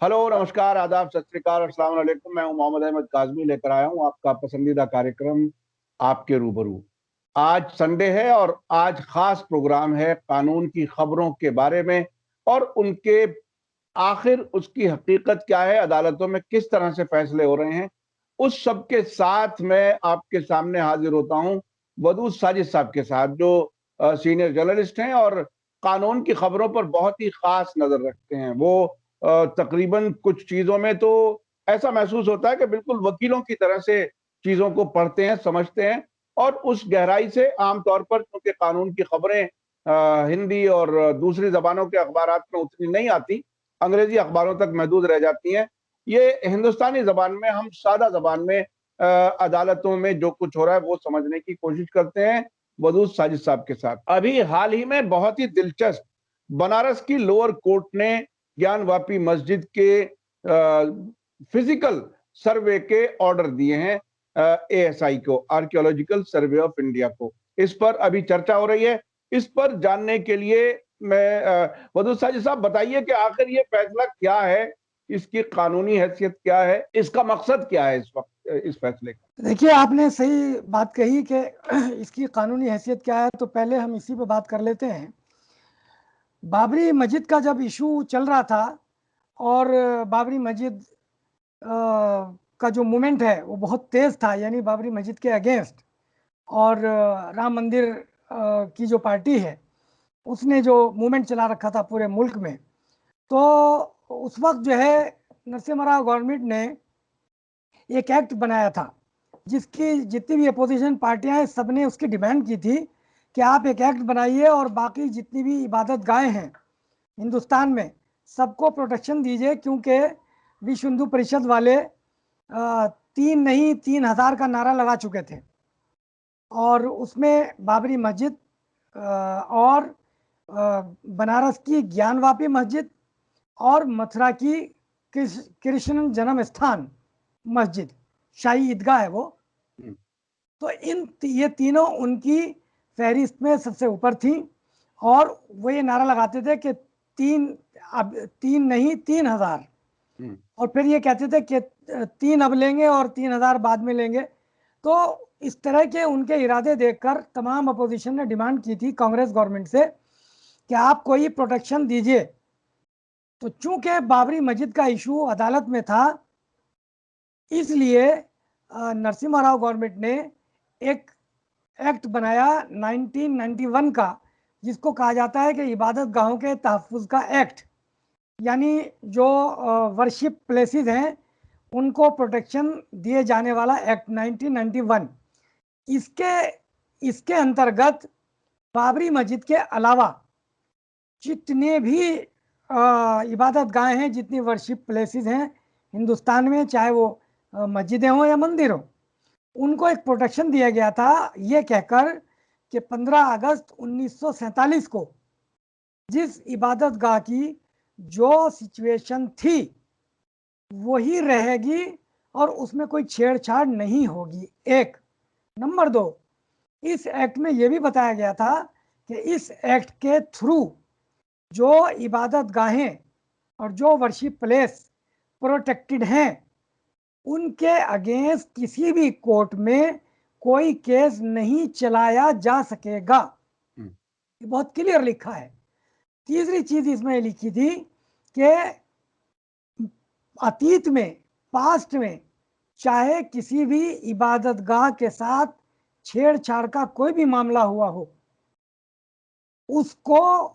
Hello, नमस्कार, आदाब, सत श्री अकाल, अस्सलाम वालेकुम। मैं हूं मोहम्मद अहमद काज़मी, लेकर आया हूं आपका पसंदीदा कार्यक्रम आपके रूबरू। आज संडे है और आज खास प्रोग्राम है कानून की खबरों के बारे में और उनके आखिर उसकी हकीकत क्या है, अदालतों में किस तरह से फैसले हो रहे हैं। उस सब के साथ मैं आपके सामने हाजिर होता हूं वदूद साजिद साहब के साथ, जो सीनियर जर्नलिस्ट हैं और कानून की खबरों पर बहुत ही खास नजर रखते हैं। वो तकरीबन कुछ चीजों में तो ऐसा महसूस होता है कि बिल्कुल वकीलों की तरह से चीजों को पढ़ते हैं, समझते हैं और उस गहराई से आमतौर पर, क्योंकि कानून की खबरें हिंदी और दूसरी जबानों के अखबारात में उतनी नहीं आती, अंग्रेजी अखबारों तक महदूद रह जाती हैं। ये हिंदुस्तानी जबान में, हम सादा जबान में अदालतों में जो कुछ हो रहा है वो समझने की कोशिश करते हैं वदूद साजिद साहब के साथ। अभी हाल ही में बहुत ही दिलचस्प, बनारस की लोअर कोर्ट ने ज्ञान वापी मस्जिद के फिजिकल सर्वे के ऑर्डर दिए हैं एएसआई को, आर्कियोलॉजिकल सर्वे ऑफ इंडिया को। इस पर अभी चर्चा हो रही है। इस पर जानने के लिए मैं वदूद साजिद साहब बताइए कि आखिर ये फैसला क्या है, इसकी कानूनी हैसियत क्या है, इसका मकसद क्या है इस वक्त इस फैसले का। देखिए, आपने सही बात कही कि इसकी कानूनी हैसियत क्या है। तो पहले हम इसी पे बात कर लेते हैं। बाबरी मस्जिद का जब इशू चल रहा था और बाबरी मस्जिद का जो मूवमेंट है वो बहुत तेज़ था, यानी बाबरी मस्जिद के अगेंस्ट, और राम मंदिर की जो पार्टी है उसने जो मूवमेंट चला रखा था पूरे मुल्क में। तो उस वक्त जो है नरसिम्हा राव गवर्नमेंट ने एक एक्ट बनाया था जिसकी जितनी भी अपोजिशन पार्टियां हैं सबने उसकी डिमांड की थी कि आप एक एक्ट बनाइए और बाकी जितनी भी इबादत गाहें हैं हिंदुस्तान में सबको प्रोटेक्शन दीजिए, क्योंकि विश्व हिंदू परिषद वाले 3 नहीं 3,000 का नारा लगा चुके थे और उसमें बाबरी मस्जिद और बनारस की ज्ञानवापी मस्जिद और मथुरा की कृष्ण जन्म स्थान मस्जिद, शाही ईदगाह है वो। तो ये तीनों उनकी फहरिस्त में सबसे ऊपर थी और वो ये नारा लगाते थे कि अब 3 नहीं 3,000, और फिर ये कहते थे कि 3 अब लेंगे और 3,000 बाद में लेंगे। तो इस तरह के उनके इरादे देखकर तमाम अपोजिशन ने डिमांड की थी कांग्रेस गवर्नमेंट से कि आप कोई प्रोटेक्शन दीजिए। तो चूंकि बाबरी मस्जिद का इशू अदालत में था, इसलिए नरसिम्हा राव गवर्नमेंट ने एक एक्ट बनाया 1991 का, जिसको कहा जाता है कि इबादत गाहों के तहफ़्फ़ुज़ का एक्ट, यानी जो वर्शिप प्लेसेस हैं उनको प्रोटेक्शन दिए जाने वाला एक्ट 1991। इसके इसके अंतर्गत बाबरी मस्जिद के अलावा जितने भी इबादत गाहें हैं, जितनी वर्शिप प्लेसेस हैं हिंदुस्तान में, चाहे वो मस्जिदें हों या मंदिर हों, उनको एक प्रोटेक्शन दिया गया था, ये कहकर कि 15 अगस्त 1947 को जिस इबादत गाह की जो सिचुएशन थी वही रहेगी और उसमें कोई छेड़छाड़ नहीं होगी। एक नंबर 2, इस एक्ट में यह भी बताया गया था कि इस एक्ट के थ्रू जो इबादत गाहें और जो वर्शिप प्लेस प्रोटेक्टेड हैं उनके अगेंस्ट किसी भी कोर्ट में कोई केस नहीं चलाया जा सकेगा। ये बहुत क्लियर लिखा है। तीसरी चीज इसमें लिखी थी कि अतीत में, पास्ट में, चाहे किसी भी इबादत गाह के साथ छेड़छाड़ का कोई भी मामला हुआ हो, उसको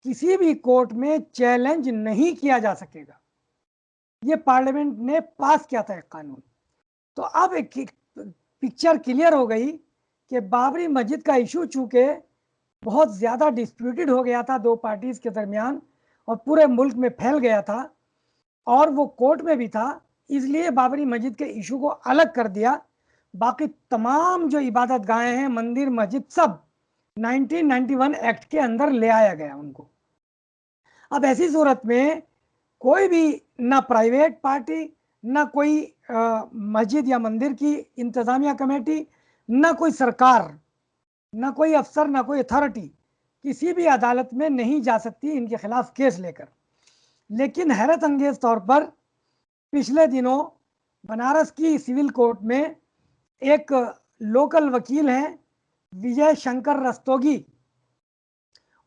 किसी भी कोर्ट में चैलेंज नहीं किया जा सकेगा। ये पार्लियामेंट ने पास किया था एक कानून। तो अब एक पिक्चर क्लियर हो गई कि बाबरी मस्जिद का इशू चूंकि बहुत ज़्यादा डिस्प्यूटेड हो गया था दो पार्टीज के दरमियान और पूरे मुल्क में फैल गया था और वो कोर्ट में भी था, इसलिए बाबरी मस्जिद के इशू को अलग कर दिया। बाकी तमाम जो इबादत गाहें हैं, मंदिर, मस्जिद, सब 1991 एक्ट के अंदर ले आया गया उनको। अब ऐसी सूरत में कोई भी, ना प्राइवेट पार्टी, ना कोई मस्जिद या मंदिर की इंतजामिया कमेटी, ना कोई सरकार, ना कोई अफसर, ना कोई अथॉरिटी किसी भी अदालत में नहीं जा सकती इनके खिलाफ केस लेकर। लेकिन हैरत अंगेज तौर पर पिछले दिनों बनारस की सिविल कोर्ट में एक लोकल वकील हैं विजय शंकर रस्तोगी,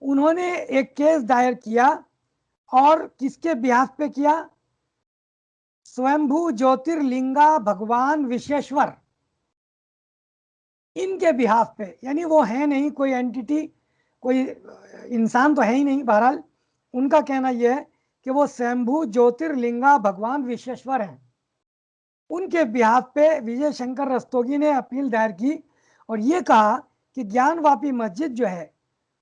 उन्होंने एक केस दायर किया और किसके बिहाफ पे किया? स्वयंभू ज्योतिर्लिंगा भगवान विश्वेश्वर, इनके बिहाफ पे। यानी वो है नहीं कोई एंटिटी, कोई इंसान तो है ही नहीं। बहरहाल उनका कहना यह है कि वो स्वयंभू ज्योतिर्लिंगा भगवान विश्वेश्वर हैं। उनके बिहाफ पे विजय शंकर रस्तोगी ने अपील दायर की और ये कहा कि ज्ञानवापी मस्जिद जो है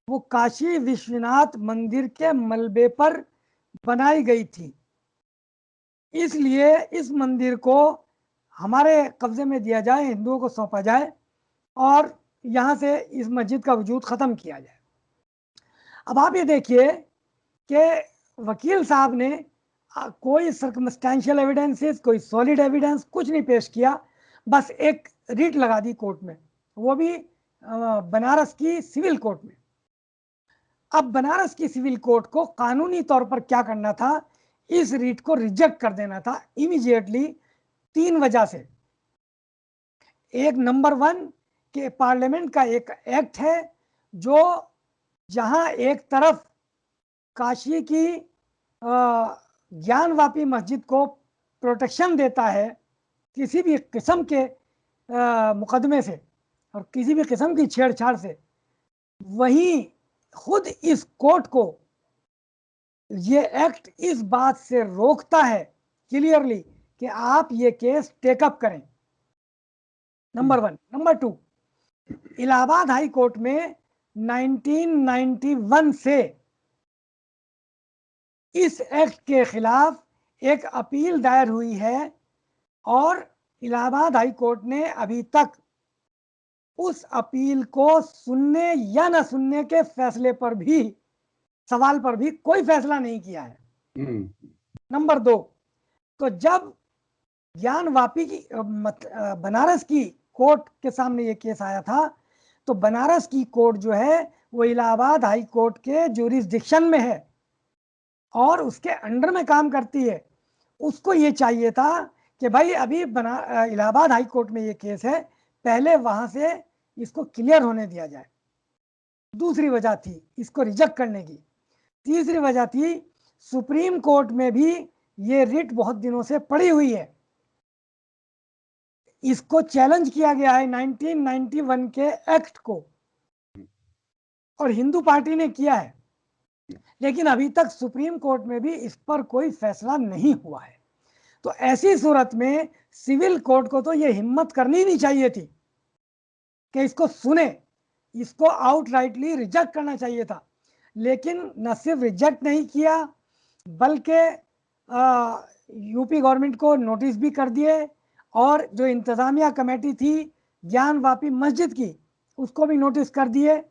वो काशी विश्वनाथ मंदिर के मलबे पर बनाई गई थी, इसलिए इस मंदिर को हमारे कब्जे में दिया जाए, हिंदुओं को सौंपा जाए और यहाँ से इस मस्जिद का वजूद ख़त्म किया जाए। अब आप ये देखिए कि वकील साहब ने कोई सर्कमस्टेंशियल एविडेंसेस, कोई सॉलिड एविडेंस कुछ नहीं पेश किया, बस एक रिट लगा दी कोर्ट में, वो भी बनारस की सिविल कोर्ट में। अब बनारस की सिविल कोर्ट को कानूनी तौर पर क्या करना था? इस रिट को रिजेक्ट कर देना था इमीडिएटली, 3 वजह से। एक, नंबर 1 कि पार्लियामेंट का एक एक्ट है जो जहां एक तरफ काशी की ज्ञानवापी मस्जिद को प्रोटेक्शन देता है किसी भी किस्म के मुकदमे से और किसी भी किस्म की छेड़छाड़ से, वहीं खुद इस कोर्ट को ये एक्ट इस बात से रोकता है क्लियरली कि आप ये केस टेकअप करें। Number 1। Number 2, Allahabad high court में 1991 से इस एक्ट के खिलाफ एक अपील दायर हुई है और इलाहाबाद हाई कोर्ट ने अभी तक उस अपील को सुनने या न सुनने के फैसले पर भी, सवाल पर भी कोई फैसला नहीं किया है। नंबर 2, तो जब ज्ञानवापी की बनारस की कोर्ट के सामने ये केस आया था, तो बनारस की कोर्ट जो है वो इलाहाबाद हाई कोर्ट के ज्यूरिसडिक्शन में है और उसके अंडर में काम करती है। उसको ये चाहिए था कि भाई अभी इलाहाबाद हाई कोर्ट में ये केस है, पहले वहां से इसको क्लियर होने दिया जाए। दूसरी वजह थी इसको रिजेक्ट करने की। तीसरी वजह थी सुप्रीम कोर्ट में भी ये रिट बहुत दिनों से पड़ी हुई है, इसको चैलेंज किया गया है 1991 के एक्ट को और हिंदू पार्टी ने किया है, लेकिन अभी तक सुप्रीम कोर्ट में भी इस पर कोई फैसला नहीं हुआ है। तो ऐसी सूरत में सिविल कोर्ट को तो ये हिम्मत करनी नहीं चाहिए थी कि इसको सुने, इसको आउटराइटली रिजेक्ट करना चाहिए था। लेकिन न सिर्फ रिजेक्ट नहीं किया बल्कि यूपी गवर्नमेंट को नोटिस भी कर दिए और जो इंतजामिया कमेटी थी ज्ञानवापी मस्जिद की उसको भी नोटिस कर दिए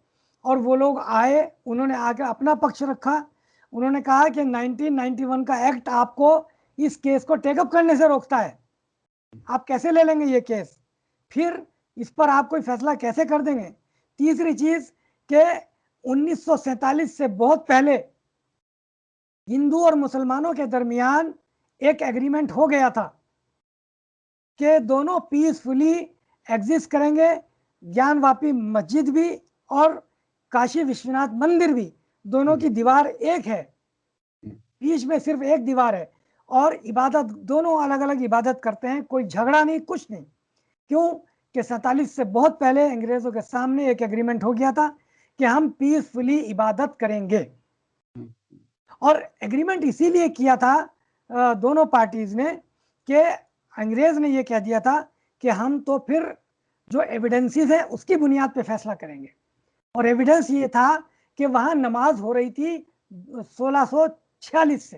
और वो लोग आए, उन्होंने आकर अपना पक्ष रखा। उन्होंने कहा कि 1991 का एक्ट आपको इस केस को टेकअप करने से रोकता है, आप कैसे ले लेंगे ये केस, फिर इस पर आप कोई फैसला कैसे कर देंगे। तीसरी चीज कि 1947 से बहुत पहले हिंदू और मुसलमानों के दरमियान एक एग्रीमेंट हो गया था कि दोनों पीसफुली एग्जिस्ट करेंगे, ज्ञानवापी मस्जिद भी और काशी विश्वनाथ मंदिर भी, दोनों की दीवार एक है, बीच में सिर्फ एक दीवार है और इबादत दोनों अलग अलग इबादत करते हैं, कोई झगड़ा नहीं, कुछ नहीं। क्यों कि 47 से बहुत पहले अंग्रेजों के सामने एक एग्रीमेंट हो गया था कि हम पीसफुली इबादत करेंगे और एग्रीमेंट इसीलिए किया था दोनों पार्टीज ने कि अंग्रेज ने ये कह दिया था कि हम तो फिर जो एविडेंसेस है उसकी बुनियाद पे फैसला करेंगे और एविडेंस ये था कि वहां नमाज हो रही थी 1646 से।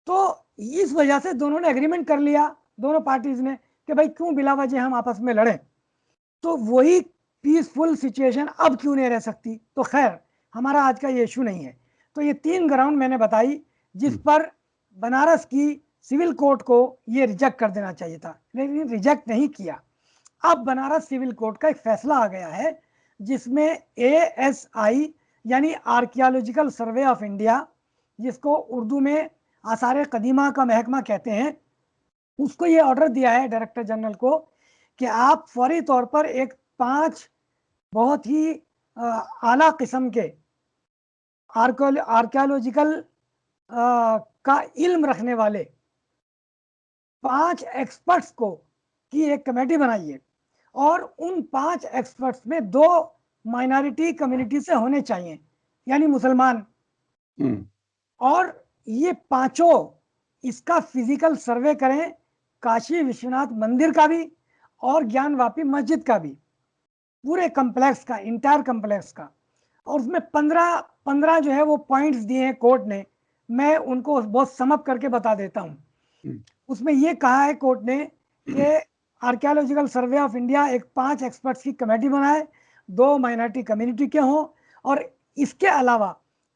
तो इस वजह से दोनों ने एग्रीमेंट कर लिया, दोनों पार्टीज ने, कि भाई क्यों बिला वजह हम आपस में लड़ें, तो वही पीसफुल सिचुएशन अब क्यों नहीं रह सकती। तो खैर हमारा आज का ये इशू नहीं है। तो ये 3 ग्राउंड मैंने बताई जिस पर बनारस की सिविल कोर्ट को ये रिजेक्ट कर देना चाहिए था, लेकिन रिजेक्ट नहीं किया। अब बनारस सिविल कोर्ट का एक फैसला आ गया है जिसमें ASI यानी आर्कियोलॉजिकल सर्वे ऑफ इंडिया जिसको उर्दू में आसार कदीमा का महकमा कहते हैं, उसको ये ऑर्डर दिया है डायरेक्टर जनरल को कि आप फौरी तौर पर एक 5 बहुत ही आला किस्म के आर्कियोलॉजिकल का इल्म रखने वाले 5 एक्सपर्ट्स को की एक कमेटी बनाइए और उन 5 एक्सपर्ट्स में 2 माइनॉरिटी कम्युनिटी से होने चाहिए, यानी मुसलमान। और ये पांचों इसका फिजिकल सर्वे करें, काशी विश्वनाथ मंदिर का भी और ज्ञानवापी मस्जिद का भी, पूरे कम्प्लेक्स का, इंटायर कम्प्लेक्स का। और उसमें 15 जो है वो पॉइंट्स दिए हैं कोर्ट ने, मैं उनको बहुत समअप करके बता देता हूँ। उसमें ये कहा है कोर्ट ने कि आर्कियोलॉजिकल सर्वे ऑफ इंडिया एक 5 एक्सपर्ट्स की कमेटी बनाए, 2 माइनॉरिटी कम्युनिटी के हों, और इसके अलावा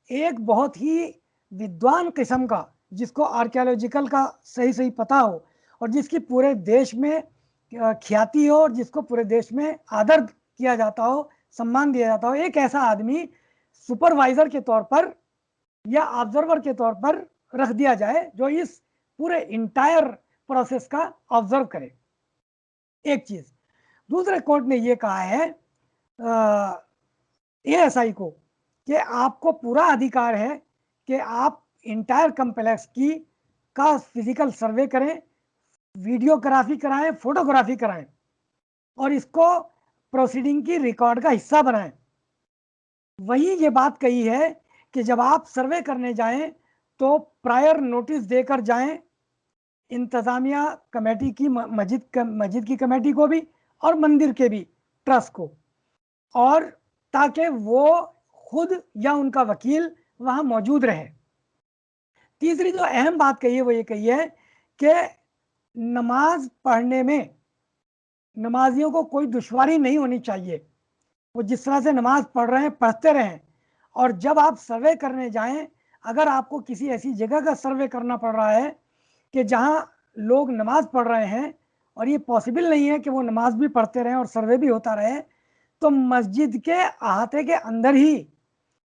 एक बहुत ही विद्वान किस्म का, जिसको आर्कियोलॉजिकल का सही सही पता हो और जिसकी पूरे देश में ख्याति हो और जिसको पूरे देश में आदर किया जाता हो, सम्मान दिया जाता हो, एक ऐसा आदमी सुपरवाइजर के तौर पर या ऑब्जर्वर के तौर पर रख दिया जाए जो इस पूरे इंटायर प्रोसेस का ऑब्जर्व करे। एक चीज। दूसरे कोर्ट ने यह कहा है एएसआई को कि आपको पूरा अधिकार है कि आप इंटायर कम्प्लेक्स की का फिजिकल सर्वे करें, वीडियोग्राफी कराएं, फोटोग्राफी कराएं और इसको प्रोसीडिंग की रिकॉर्ड का हिस्सा बनाएं। वही ये बात कही है कि जब आप सर्वे करने जाएं तो प्रायर नोटिस देकर जाएं इंतजामिया कमेटी की, मस्जिद की कमेटी को भी और मंदिर के भी ट्रस्ट को, और ताकि वो खुद या उनका वकील वहां मौजूद रहे। तीसरी जो अहम बात कही है वो ये कही है कि नमाज पढ़ने में नमाजियों को कोई दुश्वारी नहीं होनी चाहिए, वो जिस तरह से नमाज पढ़ रहे हैं पढ़ते रहें। और जब आप सर्वे करने जाएं, अगर आपको किसी ऐसी जगह का सर्वे करना पड़ रहा है कि जहां लोग नमाज पढ़ रहे हैं और ये पॉसिबल नहीं है कि वो नमाज भी पढ़ते रहें और सर्वे भी होता रहे, तो मस्जिद के अहाते के अंदर ही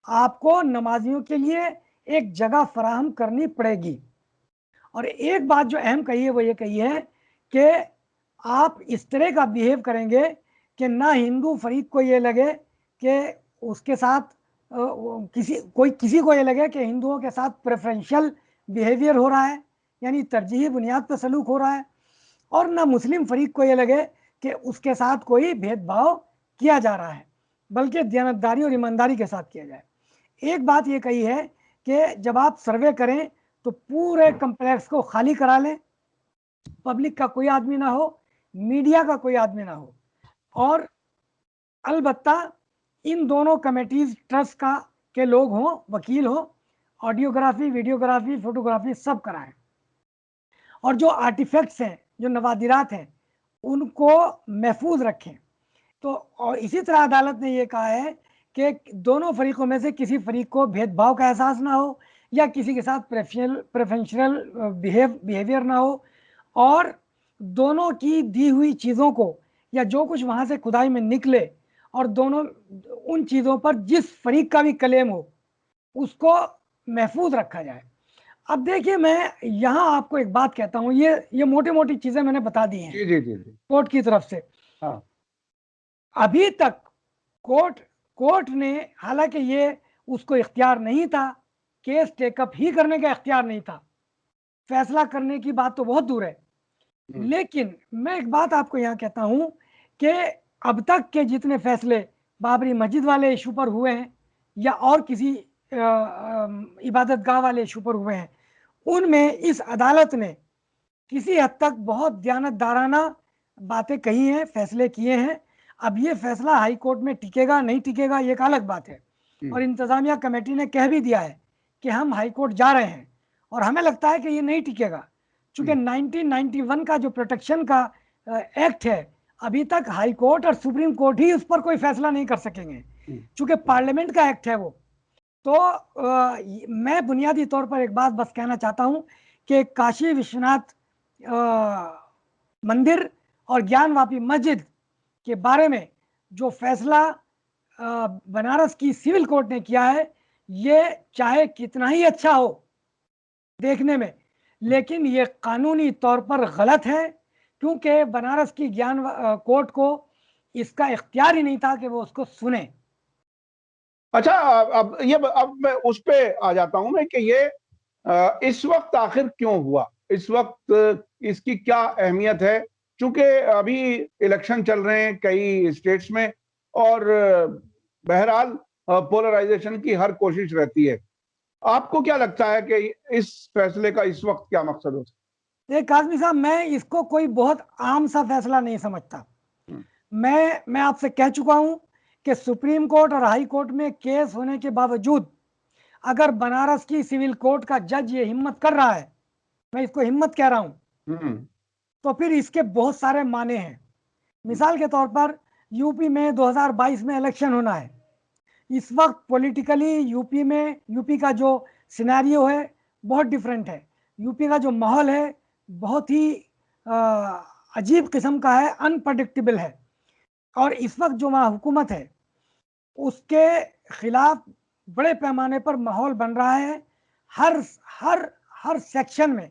आपको नमाजियों के लिए एक जगह फराहम करनी पड़ेगी। और एक बात जो अहम कही है वो ये कही है कि आप इस तरह का बिहेव करेंगे कि ना हिंदू फरीक को ये लगे कि उसके साथ किसी को ये लगे कि हिंदुओं के साथ प्रेफरेंशियल बिहेवियर हो रहा है, यानी तरजीही बुनियाद पर सलूक हो रहा है, और ना मुस्लिम फरीक को ये लगे कि उसके साथ कोई भेदभाव किया जा रहा है, बल्कि दयानतदारी और ईमानदारी के साथ किया जाए। एक बात ये कही है कि जब आप सर्वे करें तो पूरे कम्प्लेक्स को खाली करा लें, पब्लिक का कोई आदमी ना हो, मीडिया का कोई आदमी ना हो, और अलबत्ता इन दोनों कमेटीज ट्रस्ट का के लोग हों, वकील हों, ऑडियोग्राफी, वीडियोग्राफी, फोटोग्राफी सब कराएं। और जो आर्टिफैक्ट्स हैं, जो नवादिरात हैं, उनको महफूज रखें। तो और इसी तरह अदालत ने यह कहा है कि दोनों फरीकों में से किसी फरीक को भेदभाव का एहसास ना हो या किसी के साथ प्रेफरेंशियल बिहेवियर ना हो, और दोनों की दी हुई चीज़ों को या जो कुछ वहाँ से खुदाई में निकले और दोनों उन चीज़ों पर जिस फरीक का भी क्लेम हो उसको महफूज रखा जाए। अब देखिए, मैं यहाँ आपको एक बात कहता हूँ, ये मोटी मोटी चीज़ें मैंने बता दी हैं जी जी जी जी। कोर्ट की तरफ से। हाँ। अभी तक कोर्ट ने, हालांकि ये उसको इख्तियार नहीं था, केस टेकअप ही करने का इख्तियार नहीं था, फैसला करने की बात तो बहुत दूर है, लेकिन मैं एक बात आपको यहाँ कहता हूँ कि अब तक के जितने फैसले बाबरी मस्जिद वाले इशू पर हुए हैं या और किसी इबादत गाह वाले इशू पर हुए हैं, उनमें इस अदालत ने किसी हद तक बहुत दयानतदाराना बातें कही हैं, फैसले किए हैं। अब ये फैसला हाई कोर्ट में टिकेगा नहीं टिकेगा ये एक अलग बात है, और इंतजामिया कमेटी ने कह भी दिया है कि हम हाई कोर्ट जा रहे हैं, और हमें लगता है कि ये नहीं टिकेगा, चूंकि 1991 का जो प्रोटेक्शन का एक्ट है, अभी तक हाई कोर्ट और सुप्रीम कोर्ट ही उस पर कोई फैसला नहीं कर सकेंगे, चूंकि पार्लियामेंट का एक्ट है वो। तो मैं बुनियादी तौर पर एक बात बस कहना चाहता हूं कि काशी विश्वनाथ मंदिर और ज्ञानवापी मस्जिद के बारे में जो फैसला बनारस की सिविल कोर्ट ने किया है, ये चाहे कितना ही अच्छा हो देखने में, लेकिन ये कानूनी तौर पर गलत है, क्योंकि बनारस की कोर्ट को इसका इख्तियार ही नहीं था कि वो उसको सुने। अच्छा, अब मैं उस पे आ जाता हूं मैं कि ये इस वक्त आखिर क्यों हुआ, इस वक्त इसकी क्या अहमियत है? क्योंकि अभी इलेक्शन चल रहे हैं कई स्टेट्स में, और बहरहाल पोलराइजेशन की हर कोशिश रहती है। आपको क्या लगता है कि इस फैसले का इस वक्त क्या मकसद हो सकता काजमी साहब, मैं इसको कोई बहुत आम सा फैसला नहीं समझता। है? मैं आपसे कह चुका हूं कि सुप्रीम कोर्ट और हाई कोर्ट में केस होने के बावजूद अगर बनारस की सिविल कोर्ट का जज ये हिम्मत कर रहा है, मैं इसको हिम्मत कह रहा हूं, हम्म। तो फिर इसके बहुत सारे माने हैं। मिसाल के तौर पर यूपी में 2022 में इलेक्शन होना है। इस वक्त पॉलिटिकली यूपी का जो सिनेरियो है बहुत डिफरेंट है। यूपी का जो माहौल है बहुत ही अजीब किस्म का है, अनप्रडिक्टेबल है। और इस वक्त जो वहाँ हुकूमत है उसके खिलाफ बड़े पैमाने पर माहौल बन रहा है। हर हर हर सेक्शन में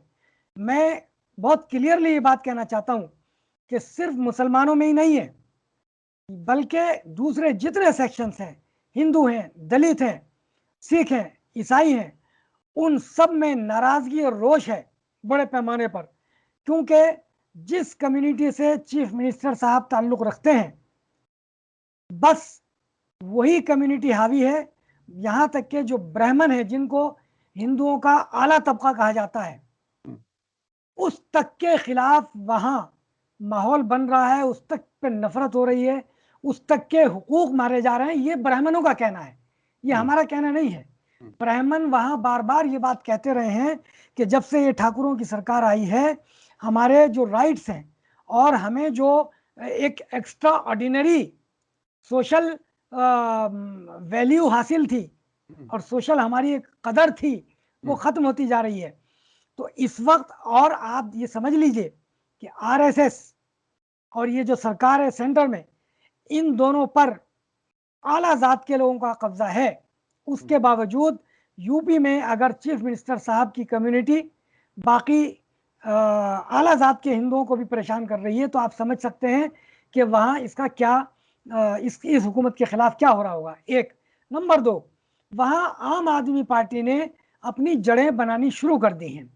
मैं बहुत क्लियरली ये बात कहना चाहता हूँ कि सिर्फ मुसलमानों में ही नहीं है, बल्कि दूसरे जितने सेक्शंस हैं, हिंदू हैं, दलित हैं, सिख हैं, ईसाई हैं, उन सब में नाराजगी और रोष है बड़े पैमाने पर। क्योंकि जिस कम्युनिटी से चीफ मिनिस्टर साहब ताल्लुक रखते हैं, बस वही कम्युनिटी हावी है। यहाँ तक के जो ब्राह्मण है, जिनको हिंदुओं का आला तबका कहा जाता है, उस तक के खिलाफ वहाँ माहौल बन रहा है, उस तक पे नफरत हो रही है, उस तक के हुकूक मारे जा रहे हैं। ये ब्राह्मणों का कहना है, ये हमारा कहना नहीं है। ब्राह्मण वहाँ बार बार ये बात कहते रहे हैं कि जब से ये ठाकुरों की सरकार आई है, हमारे जो राइट्स हैं और हमें जो एक एक्स्ट्रा ऑर्डिनरी सोशल वैल्यू हासिल थी और सोशल हमारी एक कदर थी, वो खत्म होती जा रही है। तो इस वक्त, और आप ये समझ लीजिए कि आरएसएस और ये जो सरकार है सेंटर में, इन दोनों पर आला जात के लोगों का कब्जा है। उसके बावजूद यूपी में अगर चीफ मिनिस्टर साहब की कम्युनिटी बाकी आला जात के हिंदुओं को भी परेशान कर रही है, तो आप समझ सकते हैं कि वहाँ इसका क्या इस हुकूमत के खिलाफ क्या हो रहा होगा। एक नंबर दो, वहाँ आम आदमी पार्टी ने अपनी जड़ें बनानी शुरू कर दी हैं,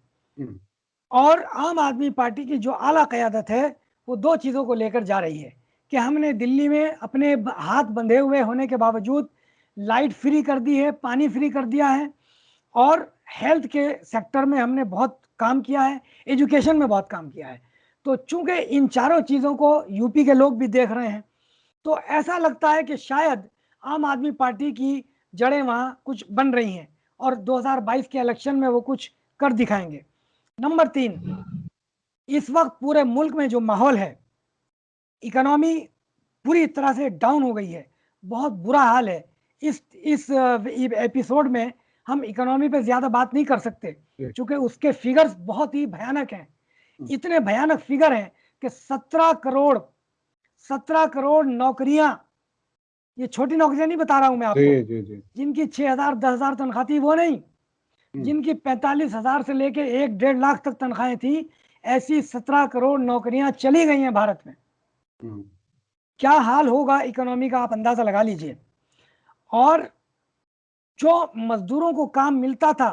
और आम आदमी पार्टी की जो आला क़यादत है वो दो चीज़ों को लेकर जा रही है कि हमने दिल्ली में अपने हाथ बंधे हुए होने के बावजूद लाइट फ्री कर दी है, पानी फ्री कर दिया है, और हेल्थ के सेक्टर में हमने बहुत काम किया है, एजुकेशन में बहुत काम किया है। तो चूंकि इन चारों चीज़ों को यूपी के लोग भी देख रहे हैं, तो ऐसा लगता है कि शायद आम आदमी पार्टी की जड़ें वहाँ कुछ बन रही हैं और 2022 के इलेक्शन में वो कुछ कर दिखाएंगे। नंबर तीन, इस वक्त पूरे मुल्क में जो माहौल है, इकोनॉमी पूरी तरह से डाउन हो गई है, बहुत बुरा हाल है। इस एपिसोड में हम इकोनॉमी पे ज़्यादा बात नहीं कर सकते, क्योंकि उसके फिगर्स बहुत ही भयानक हैं। इतने भयानक फिगर हैं कि 17 करोड़ नौकरियां, ये छोटी नौकरियां नहीं बता रहा हूं मैं आपको, जी। जिनकी 6,000 10,000 तनख्वाह थी वो नहीं, जिनकी 45,000 से लेके 1-1.5 लाख तक तनख्वाहें थी, ऐसी 17 करोड़ नौकरियां चली गई हैं भारत में। क्या हाल होगा इकोनॉमी का, आप अंदाजा लगा लीजिए। और जो मजदूरों को काम मिलता था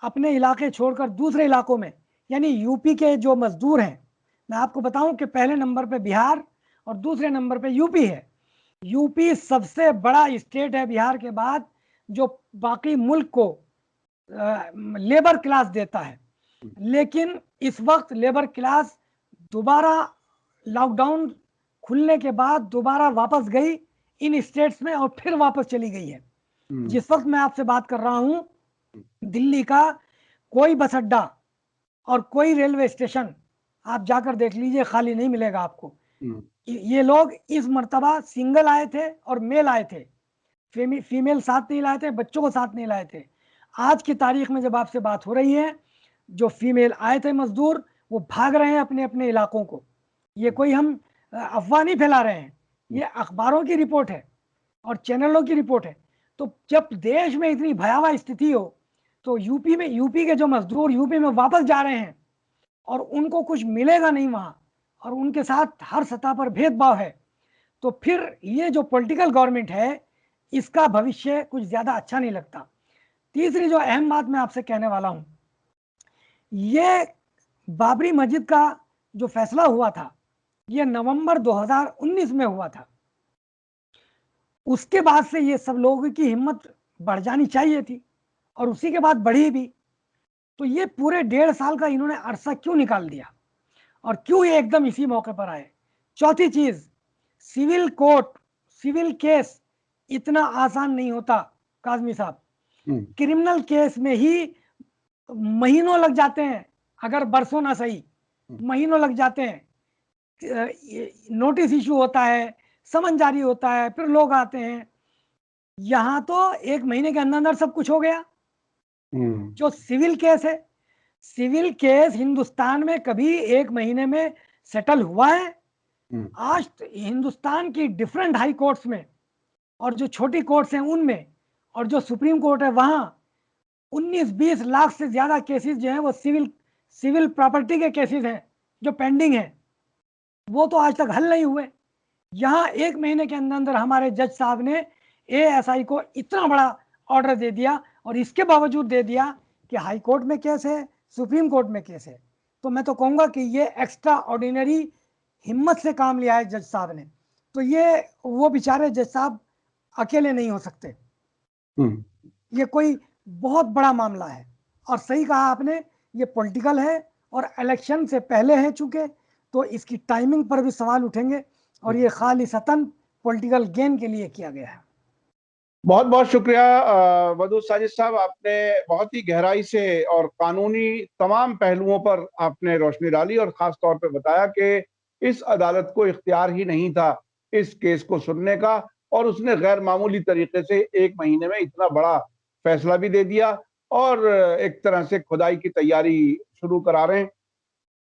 अपने इलाके छोड़कर दूसरे इलाकों में, यानी यूपी के जो मजदूर हैं, मैं आपको बताऊं कि पहले नंबर पे बिहार और दूसरे नंबर पे यूपी है। यूपी सबसे बड़ा स्टेट है बिहार के बाद, जो बाकी मुल्क को लेबर क्लास देता है। लेकिन इस वक्त लेबर क्लास दोबारा लॉकडाउन खुलने के बाद दोबारा वापस गई इन स्टेट्स में, और फिर वापस चली गई है। जिस वक्त मैं आपसे बात कर रहा हूं, दिल्ली का कोई बस अड्डा और कोई रेलवे स्टेशन आप जाकर देख लीजिए, खाली नहीं मिलेगा आपको। ये लोग इस मर्तबा सिंगल आए थे और मेल आए थे, फीमेल साथ नहीं लाए थे, बच्चों को साथ नहीं लाए थे। आज की तारीख में जब आपसे बात हो रही है, जो फीमेल आए थे मजदूर, वो भाग रहे हैं अपने अपने इलाकों को। ये कोई हम अफवाह नहीं फैला रहे हैं, ये अखबारों की रिपोर्ट है और चैनलों की रिपोर्ट है। तो जब देश में इतनी भयावह स्थिति हो तो यूपी के जो मजदूर यूपी में वापस जा रहे हैं और उनको कुछ मिलेगा नहीं वहां, और उनके साथ हर सतह पर भेदभाव है, तो फिर ये जो पॉलिटिकल गवर्नमेंट है इसका भविष्य कुछ ज्यादा अच्छा नहीं लगता। तीसरी जो अहम बात मैं आपसे कहने वाला हूं, ये बाबरी मस्जिद का जो फैसला हुआ था ये नवंबर 2019 में हुआ था। उसके बाद से ये सब लोगों की हिम्मत बढ़ जानी चाहिए थी और उसी के बाद बढ़ी भी। तो ये पूरे 1.5 साल का इन्होंने अरसा क्यों निकाल दिया और क्यों ये एकदम इसी मौके पर आए? चौथी चीज, सिविल कोर्ट, सिविल केस इतना आसान नहीं होता काजमी साहब। क्रिमिनल केस में ही महीनों लग जाते हैं, अगर बरसों ना सही महीनों लग जाते हैं। नोटिस इशू होता है, समन जारी होता है, फिर लोग आते हैं। यहां तो 1 महीने के अंदर अंदर सब कुछ हो गया। जो सिविल केस है, सिविल केस हिंदुस्तान में कभी 1 महीने में सेटल हुआ है? आज तो हिंदुस्तान की डिफरेंट हाई कोर्ट्स में और जो छोटी कोर्ट्स हैं उनमें और जो सुप्रीम कोर्ट है वहां 19-20 लाख से ज्यादा केसेस जो हैं वो सिविल प्रॉपर्टी के केसेस हैं जो पेंडिंग हैं, वो तो आज तक हल नहीं हुए। यहाँ 1 महीने के अंदर अंदर हमारे जज साहब ने एएसआई को इतना बड़ा ऑर्डर दे दिया और इसके बावजूद दे दिया कि हाई कोर्ट में केस है, सुप्रीम कोर्ट में केस है। तो मैं तो कहूँगा कि ये एक्स्ट्रा ऑर्डिनरी हिम्मत से काम लिया है जज साहब ने। तो ये वो बेचारे जज साहब अकेले नहीं हो सकते, ये कोई बहुत बड़ा मामला है। और सही कहा आपने, ये पॉलिटिकल है और इलेक्शन से पहले है चूंकि, तो इसकी टाइमिंग पर भी सवाल उठेंगे और ये खालिसतन पॉलिटिकल गेन के लिए किया गया है। बहुत बहुत शुक्रिया वदूद साजिद साहब, आपने बहुत ही गहराई से और कानूनी तमाम पहलुओं पर आपने रोशनी डाली और खास तौर पे बताया कि इस अदालत को इख्तियार ही नहीं था इस केस को सुनने का, और उसने गैर मामूली तरीके से 1 महीने में इतना बड़ा फैसला भी दे दिया और एक तरह से खुदाई की तैयारी शुरू करा रहे हैं।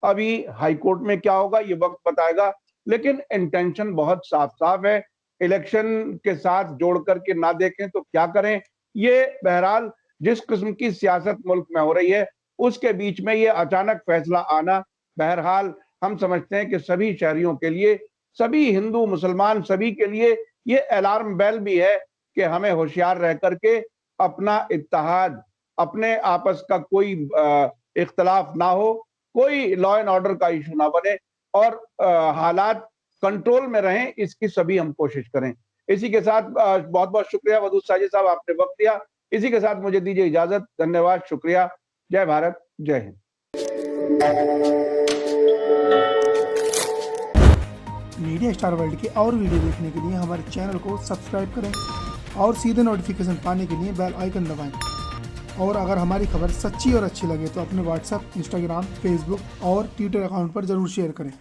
अभी हाई कोर्ट में क्या होगा ये वक्त बताएगा, लेकिन इंटेंशन बहुत साफ साफ है। इलेक्शन के साथ जोड़ करके ना देखें तो क्या करें। ये बहरहाल जिस किस्म की सियासत मुल्क में हो रही है उसके बीच में ये अचानक फैसला आना, बहरहाल हम समझते हैं कि सभी शहरियों के लिए, सभी हिंदू मुसलमान सभी के लिए ये अलार्म बेल भी है कि हमें होशियार रह करके अपना इत्तेहाद, अपने आपस का कोई इख्तलाफ ना हो, कोई लॉ एंड ऑर्डर का इशू ना बने और हालात कंट्रोल में रहें, इसकी सभी हम कोशिश करें। इसी के साथ बहुत बहुत शुक्रिया वदूद साजिद साहब, आपने वक्त दिया। इसी के साथ मुझे दीजिए इजाजत। धन्यवाद, शुक्रिया। जय भारत, जय हिंद। मीडिया स्टार वर्ल्ड के और वीडियो देखने के लिए हमारे चैनल को सब्सक्राइब करें और सीधे नोटिफिकेशन पाने के लिए बेल आइकन दबाएं। और अगर हमारी खबर सच्ची और अच्छी लगे तो अपने व्हाट्सएप, इंस्टाग्राम, फेसबुक और ट्विटर अकाउंट पर जरूर शेयर करें।